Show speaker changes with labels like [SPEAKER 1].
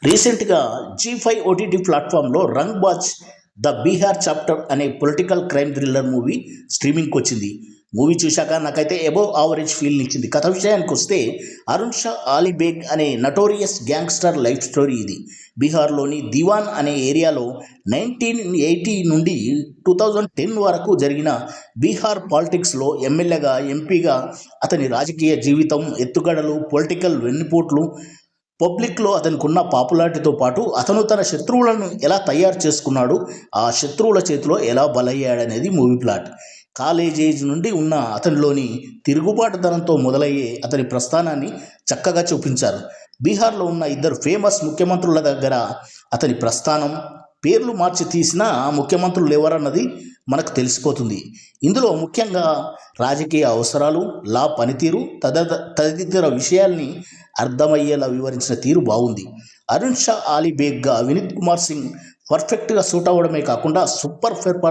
[SPEAKER 1] రీసెంట్గా జీ5 ఓటీటీ ప్లాట్ఫామ్లో రంగ్ బాజ్ the Bihar chapter అనే పొలిటికల్ క్రైమ్ థ్రిల్లర్ మూవీ స్ట్రీమింగ్కి వచ్చింది. మూవీ చూశాక నాకైతే అబోవ్ యావరేజ్ ఫీల్ని ఇచ్చింది. కథ విషయానికి వస్తే అరుణ్ షా ఆలీ బేగ్ అనే నటోరియస్ గ్యాంగ్స్టర్ లైఫ్ స్టోరీ ఇది. బీహార్లోని దివాన్ అనే ఏరియాలో 1980 నుండి 2010 వరకు జరిగిన బీహార్ పాలిటిక్స్లో ఎమ్మెల్యేగా, ఎంపీగా అతని రాజకీయ జీవితం, ఎత్తుగడలు, పొలిటికల్ వెన్నుపోట్లు, పబ్లిక్లో అతనికి ఉన్న పాపులారిటీతో పాటు అతను తన శత్రువులను ఎలా తయారు చేసుకున్నాడు, ఆ శత్రువుల చేతిలో ఎలా బలయ్యాడనేది మూవీ ప్లాట్. కాలేజ్ ఏజ్ నుండి ఉన్న అతనిలోని తిరుగుబాటుతనంతో మొదలయ్యే అతని ప్రస్థానాన్ని చక్కగా చూపించారు. బీహార్లో ఉన్న ఇద్దరు ఫేమస్ ముఖ్యమంత్రుల దగ్గర అతని ప్రస్థానం, పేర్లు మార్చి తీసిన ముఖ్యమంత్రులు ఎవరన్నది మనకు తెలిసిపోతుంది. ఇందులో ముఖ్యంగా రాజకీయ అవసరాలు, లా పనితీరు తదితర విషయాల్ని అర్థమయ్యేలా వివరించిన తీరు బాగుంది. అరుణ్ షా ఆలీ బేగ్గా వినీత్ కుమార్ సింగ్ పర్ఫెక్ట్గా సూట్ అవ్వడమే కాకుండా సూపర్ పెర్ఫార్మెన్స్